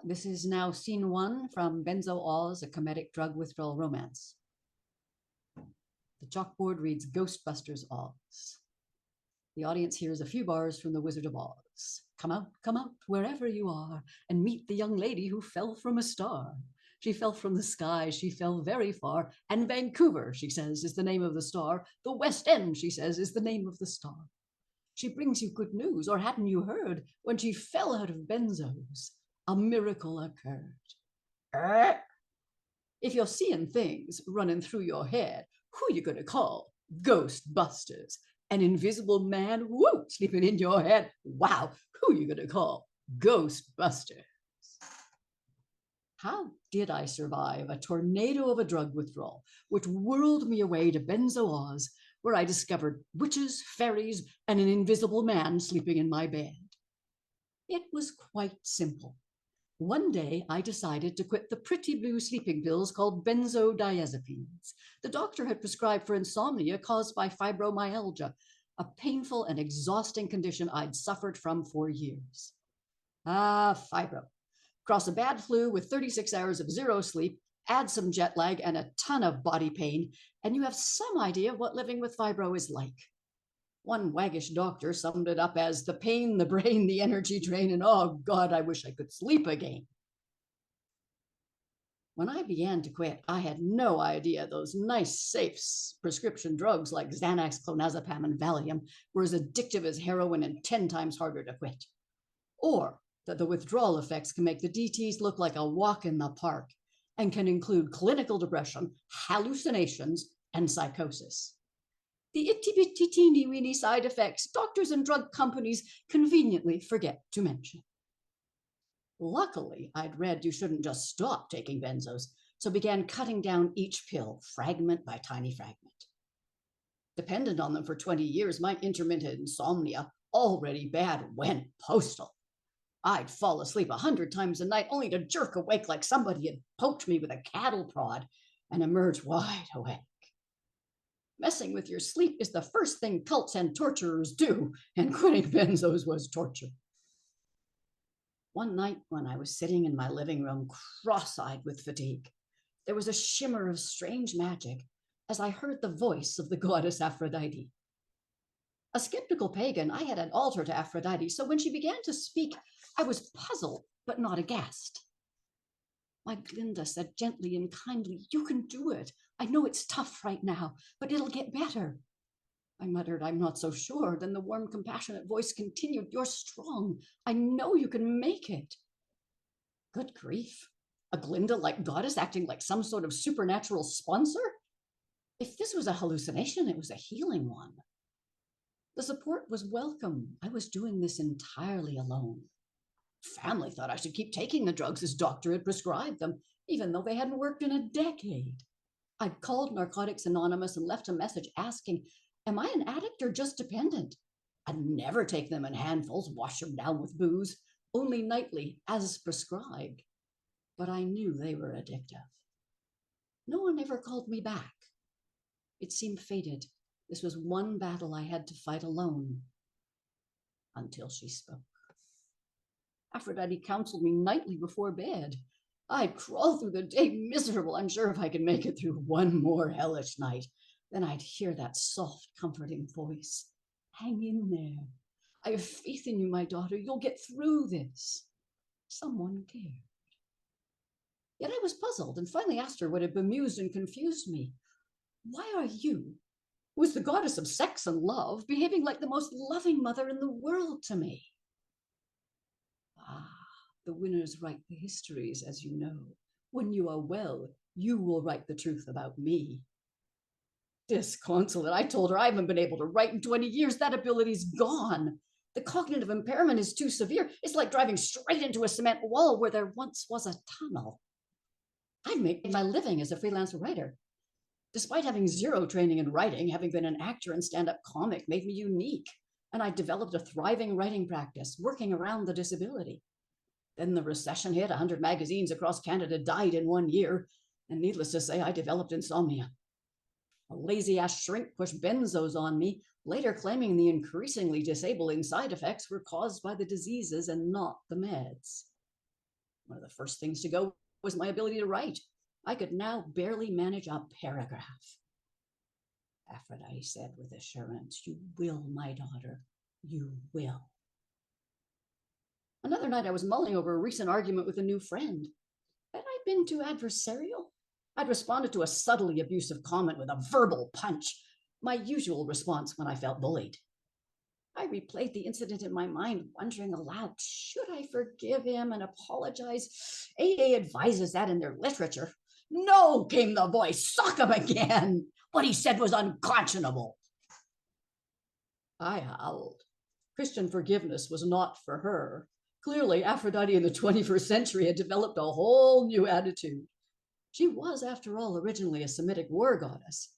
This is now scene one from Benzo Oz, a comedic drug withdrawal romance. The chalkboard reads Ghostbusters Oz. The audience hears a few bars from the Wizard of Oz. Come out, wherever you are, and meet the young lady who fell from a star. She fell from the sky, she fell very far, and Vancouver, she says, is the name of the star. The West End, she says, is the name of the star. She brings you good news, or hadn't you heard, when she fell out of Benzo's, a miracle occurred. If you're seeing things running through your head, who you gonna call? Ghostbusters. An invisible man, whoa, sleeping in your head. Wow, who you gonna call? Ghostbusters. How did I survive a tornado of a drug withdrawal, which whirled me away to Benzo Oz, where I discovered witches, fairies, and an invisible man sleeping in my bed? It was quite simple. One day, I decided to quit the pretty blue sleeping pills called benzodiazepines. The doctor had prescribed for insomnia caused by fibromyalgia, a painful and exhausting condition I'd suffered from for years. Fibro. Cross a bad flu with 36 hours of zero sleep, add some jet lag and a ton of body pain, and you have some idea what living with fibro is like. One waggish doctor summed it up as the pain, the brain, the energy drain, and oh God, I wish I could sleep again. When I began to quit, I had no idea those nice, safe prescription drugs like Xanax, clonazepam, and Valium were as addictive as heroin and 10 times harder to quit. Or that the withdrawal effects can make the DTs look like a walk in the park and can include clinical depression, hallucinations, and psychosis. The itty-bitty teeny-weeny side effects doctors and drug companies conveniently forget to mention. Luckily, I'd read you shouldn't just stop taking benzos, so began cutting down each pill, fragment by tiny fragment. Dependent on them for 20 years, my intermittent insomnia, already bad, went postal. I'd fall asleep 100 times a night, only to jerk awake like somebody had poked me with a cattle prod and emerge wide awake. Messing with your sleep is the first thing cults and torturers do, and quitting benzos was torture. One night when I was sitting in my living room, cross-eyed with fatigue, there was a shimmer of strange magic as I heard the voice of the goddess Aphrodite. A skeptical pagan, I had an altar to Aphrodite, so when she began to speak, I was puzzled but not aghast. My Glinda said gently and kindly, "You can do it. I know it's tough right now, but it'll get better." I muttered, "I'm not so sure." Then the warm, compassionate voice continued, "You're strong. I know you can make it." Good grief. A Glinda-like goddess acting like some sort of supernatural sponsor? If this was a hallucination, it was a healing one. The support was welcome. I was doing this entirely alone. Family thought I should keep taking the drugs as doctor had prescribed them, even though they hadn't worked in a decade. I'd called Narcotics Anonymous and left a message asking, "Am I an addict or just dependent?" I'd never take them in handfuls, wash them down with booze, only nightly, as prescribed. But I knew they were addictive. No one ever called me back. It seemed fated. This was one battle I had to fight alone. Until she spoke. Aphrodite counseled me nightly before bed. I'd crawl through the day miserable, unsure if I could make it through one more hellish night. Then I'd hear that soft, comforting voice. "Hang in there. I have faith in you, my daughter. You'll get through this." Someone cared. Yet I was puzzled and finally asked her what had bemused and confused me. "Why are you, who is the goddess of sex and love, behaving like the most loving mother in the world to me?" The winners write the histories, as you know. When you are well, you will write the truth about me. Disconsolate, I told her I haven't been able to write in 20 years. That ability's gone. The cognitive impairment is too severe. It's like driving straight into a cement wall where there once was a tunnel. I'd made my living as a freelance writer. Despite having zero training in writing, having been an actor and stand-up comic made me unique. And I developed a thriving writing practice, working around the disability. Then the recession hit. 100 magazines across Canada died in 1 year. And needless to say, I developed insomnia. A lazy-ass shrink pushed benzos on me, later claiming the increasingly disabling side effects were caused by the diseases and not the meds. One of the first things to go was my ability to write. I could now barely manage a paragraph. Aphrodite said with assurance, "You will, my daughter, you will." Another night I was mulling over a recent argument with a new friend. Had I been too adversarial? I'd responded to a subtly abusive comment with a verbal punch, my usual response when I felt bullied. I replayed the incident in my mind, wondering aloud, should I forgive him and apologize? AA advises that in their literature. "No," came the voice, "sock him again. What he said was unconscionable." I howled. Christian forgiveness was not for her. Clearly, Aphrodite in the 21st century had developed a whole new attitude. She was, after all, originally a Semitic war goddess,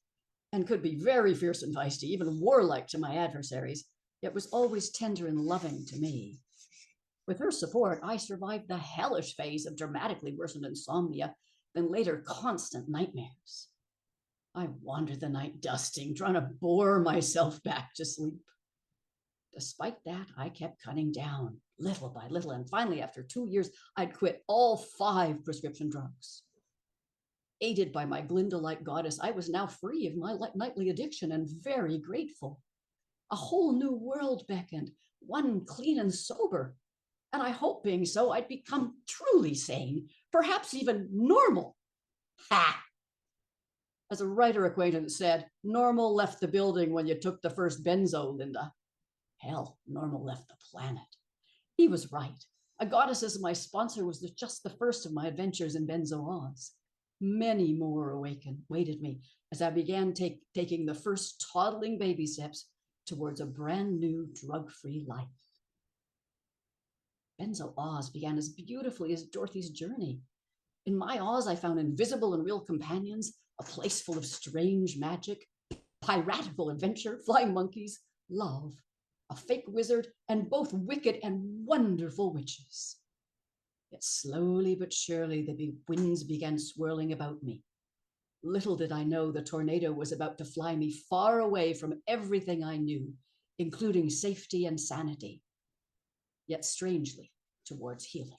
and could be very fierce and feisty, even warlike to my adversaries, yet was always tender and loving to me. With her support, I survived the hellish phase of dramatically worsened insomnia, then later constant nightmares. I wandered the night dusting, trying to bore myself back to sleep. Despite that, I kept cutting down, little by little, and finally, after 2 years, I'd quit all 5 prescription drugs. Aided by my Glinda-like goddess, I was now free of my nightly addiction and very grateful. A whole new world beckoned, one clean and sober. And I hoped, being so, I'd become truly sane, perhaps even normal. Ha! As a writer acquaintance said, normal left the building when you took the first Benzo, Linda. Hell, normal left the planet. He was right. A goddess as my sponsor was just the first of my adventures in Benzo Oz. Many more awaited me as I began taking the first toddling baby steps towards a brand new drug-free life. Benzo Oz began as beautifully as Dorothy's journey. In my Oz, I found invisible and real companions, a place full of strange magic, piratical adventure, flying monkeys, love, a fake wizard, and both wicked and wonderful witches. Yet slowly but surely the winds began swirling about me. Little did I know the tornado was about to fly me far away from everything I knew, including safety and sanity, yet strangely towards healing.